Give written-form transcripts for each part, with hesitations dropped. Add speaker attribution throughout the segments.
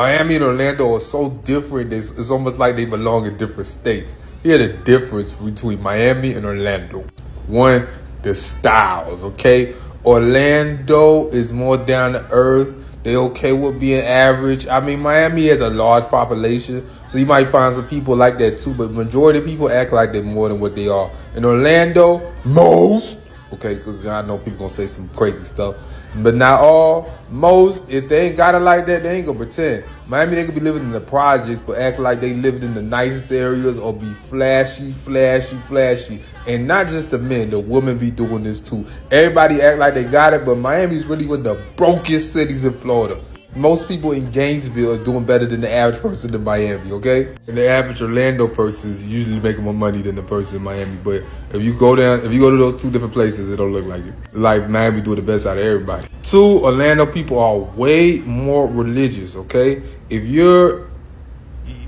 Speaker 1: Miami and Orlando are so different. It's almost like they belong in different states. Here, the difference between Miami and Orlando. One, the styles, okay? Orlando is more down to earth. They okay with being average. I mean, Miami has a large population, so you might find some people like that too, but majority of people act like they're more than what they are. In Orlando, most, okay, because I know people gonna say some crazy stuff, but not all. Most, if they ain't got it like that, they ain't gonna pretend. Miami, they could be living in the projects, but act like they lived in the nicest areas or be flashy, flashy, flashy. And not just the men, the women be doing this too. Everybody act like they got it, but Miami's really one of the brokest cities in Florida. Most people in Gainesville are doing better than the average person in Miami, okay? And the average Orlando person is usually making more money than the person in Miami. But if you go to those two different places, it don't look like it. Like Miami doing the best out of everybody. Two, Orlando people are way more religious, okay? If you're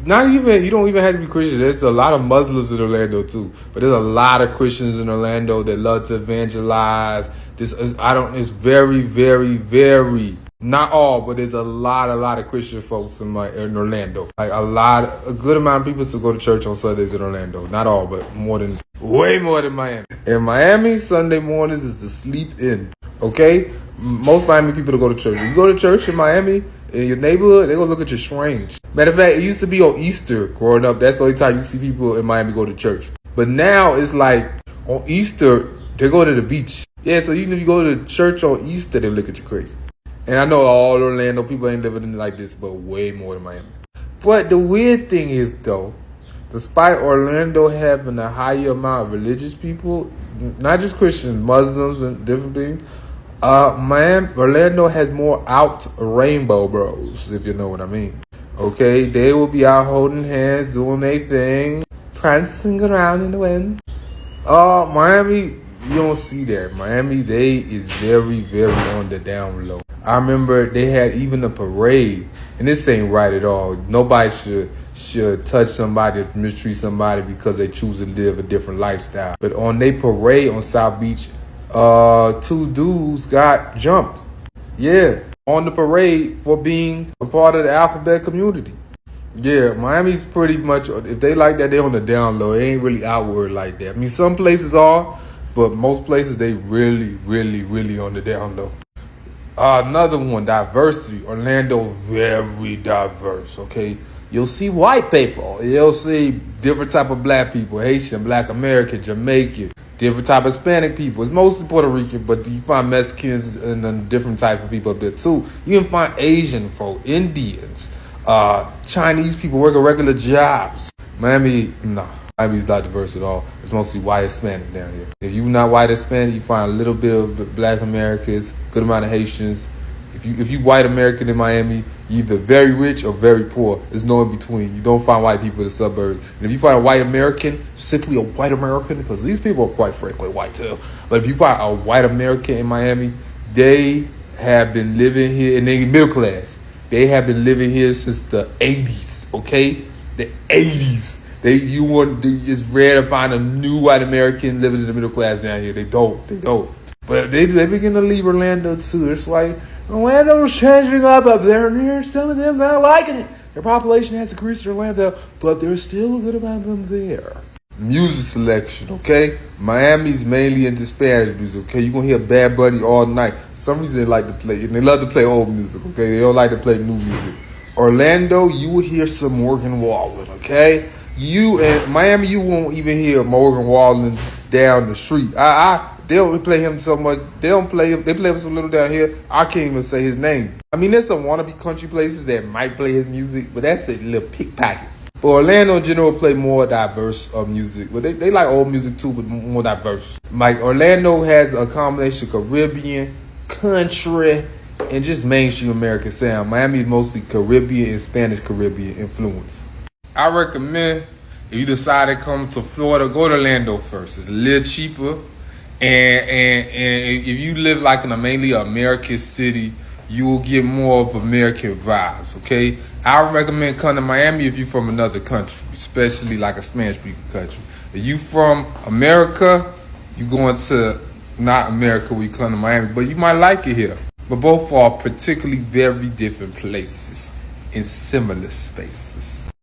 Speaker 1: you don't even have to be Christian. There's a lot of Muslims in Orlando too, but there's a lot of Christians in Orlando that love to evangelize. It's very, very, very, not all, but there's a lot of Christian folks in Orlando. Like a good amount of people still go to church on Sundays in Orlando. Not all, but way more than Miami. In Miami, Sunday mornings is the sleep in. Okay, most Miami people to go to church. If you go to church in Miami, in your neighborhood, they're gonna look at you strange. Matter of fact, it used to be on Easter growing up. That's the only time you see people in Miami go to church. But now it's like on Easter, they go to the beach. Yeah, so even if you go to church on Easter, they look at you crazy. And I know all Orlando people ain't living in like this, but way more than Miami. But the weird thing is, though, despite Orlando having a higher amount of religious people, not just Christians, Muslims and different things, Orlando has more out rainbow bros, if you know what I mean. Okay, they will be out holding hands, doing their thing, prancing around in the wind. Miami, you don't see that. Miami, they is very, very on the down low. I remember they had even a parade, and this ain't right at all. Nobody should touch somebody, mistreat somebody because they choose to live a different lifestyle. But on their parade on South Beach, two dudes got jumped. Yeah, on the parade for being a part of the alphabet community. Yeah, Miami's pretty much, if they like that, they on the down low. It ain't really outward like that. I mean, some places are, but most places they really, really, really on the down low. Another one, diversity. Orlando, very diverse, okay? You'll see white people. You'll see different type of black people, Haitian, Black American, Jamaican, different type of Hispanic people. It's mostly Puerto Rican, but you find Mexicans and then different type of people up there too. You can find Asian folk, Indians, Chinese people working regular jobs. Miami's not diverse at all. It's mostly white Hispanic down here. If you're not white Hispanic, you find a little bit of Black Americans, good amount of Haitians. If you white American in Miami, you're either very rich or very poor. There's no in between. You don't find white people in the suburbs. And if you find a white American, specifically a white American, because these people are quite frankly white too. But if you find a white American in Miami, they have been living here, and they're middle class. They have been living here since the 80s, okay? The 80s. It's rare to find a new white American living in the middle class down here. They don't. But they begin to leave Orlando too. It's like, Orlando's changing up there, and here some of them not liking it. Their population has increased in Orlando, but there's still a good amount of them there. Music selection, okay? Miami's mainly into Spanish music, okay? You're going to hear Bad Bunny all night. For some reason they like to play, and they love to play old music, okay? They don't like to play new music. Orlando, you will hear some Morgan Wallen, okay? Miami, you won't even hear Morgan Wallen down the street. They don't play him so much. They don't play him. They play him so little down here. I can't even say his name. I mean, there's some wannabe country places that might play his music, but that's a little pickpockets. But Orlando in general play more diverse music. But they like old music too, but more diverse. Like Orlando has a combination of Caribbean, country, and just mainstream American sound. Miami is mostly Caribbean and Spanish Caribbean influence. I recommend if you decide to come to Florida, go to Orlando first. It's a little cheaper. And if you live like in a mainly American city, you will get more of American vibes, okay? I recommend coming to Miami if you're from another country, especially like a Spanish-speaking country. If you from America, you going to not America when you come to Miami, but you might like it here. But both are particularly very different places. in similar spaces.